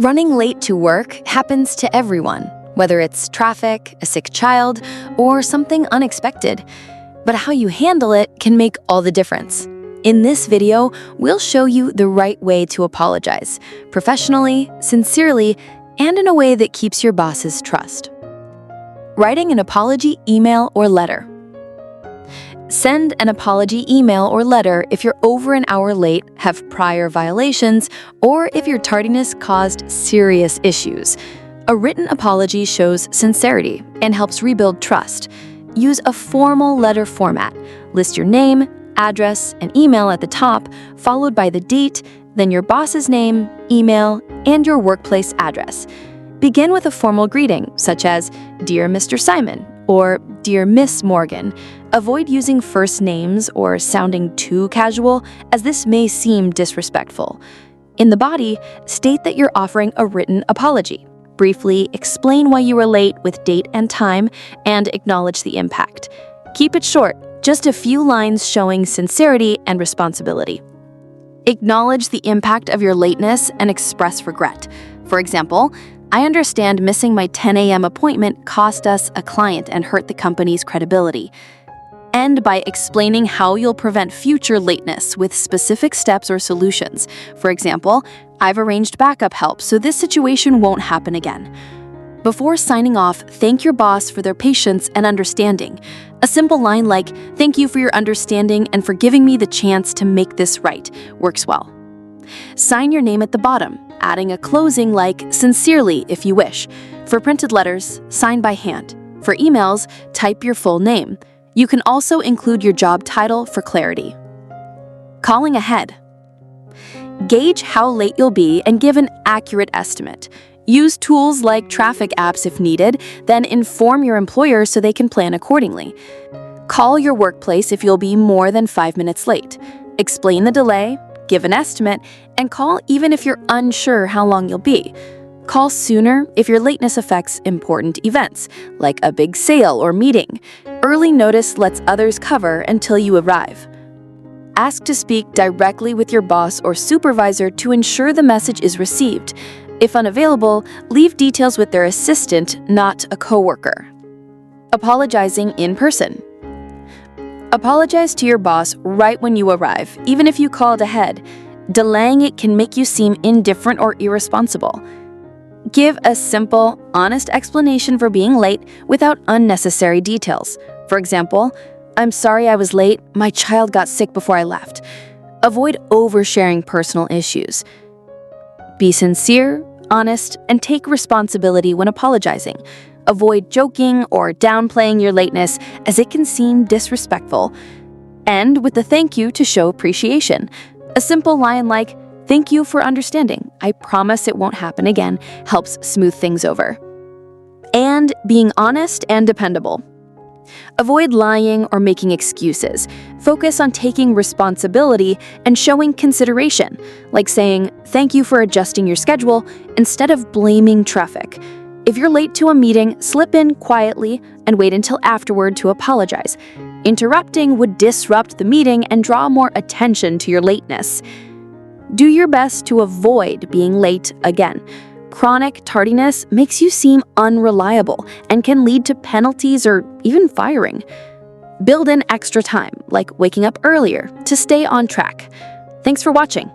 Running late to work happens to everyone, whether it's traffic, a sick child, or something unexpected. But how you handle it can make all the difference. In this video, we'll show you the right way to apologize, professionally, sincerely, and in a way that keeps your boss's trust. Writing an apology email or letter. Send an apology email or letter if you're over an hour late, have prior violations, or if your tardiness caused serious issues. A written apology shows sincerity and helps rebuild trust. Use a formal letter format. List your name, address, and email at the top, followed by the date, then your boss's name, email, and your workplace address. Begin with a formal greeting, such as, "Dear Mr. Simon," or "Dear Miss Morgan." Avoid using first names or sounding too casual, as this may seem disrespectful. In the body, state that you're offering a written apology. Briefly explain why you were late with date and time, and acknowledge the impact. Keep it short, just a few lines showing sincerity and responsibility. Acknowledge the impact of your lateness and express regret. For example, "I understand missing my 10 a.m. appointment cost us a client and hurt the company's credibility." End by explaining how you'll prevent future lateness with specific steps or solutions. For example, "I've arranged backup help so this situation won't happen again." Before signing off, thank your boss for their patience and understanding. A simple line like, "Thank you for your understanding and for giving me the chance to make this right," works well. Sign your name at the bottom, adding a closing like "Sincerely" if you wish. For printed letters, sign by hand. For emails, type your full name. You can also include your job title for clarity. Calling ahead. Gauge how late you'll be and give an accurate estimate. Use tools like traffic apps if needed, then inform your employer so they can plan accordingly. Call your workplace if you'll be more than 5 minutes late. Explain the delay, give an estimate, and call even if you're unsure how long you'll be. Call sooner if your lateness affects important events, like a big sale or meeting. Early notice lets others cover until you arrive. Ask to speak directly with your boss or supervisor to ensure the message is received. If unavailable, leave details with their assistant, not a coworker. Apologizing in person. Apologize to your boss right when you arrive, even if you called ahead. Delaying it can make you seem indifferent or irresponsible. Give a simple, honest explanation for being late without unnecessary details. For example, "I'm sorry I was late. My child got sick before I left." Avoid oversharing personal issues. Be sincere, honest, and take responsibility when apologizing. Avoid joking or downplaying your lateness, as it can seem disrespectful. End with a thank you to show appreciation. A simple line like, "Thank you for understanding. I promise it won't happen again," helps smooth things over. And being honest and dependable. Avoid lying or making excuses. Focus on taking responsibility and showing consideration, like saying, "Thank you for adjusting your schedule," instead of blaming traffic. If you're late to a meeting, slip in quietly and wait until afterward to apologize. Interrupting would disrupt the meeting and draw more attention to your lateness. Do your best to avoid being late again. Chronic tardiness makes you seem unreliable and can lead to penalties or even firing. Build in extra time, like waking up earlier, to stay on track. Thanks for watching.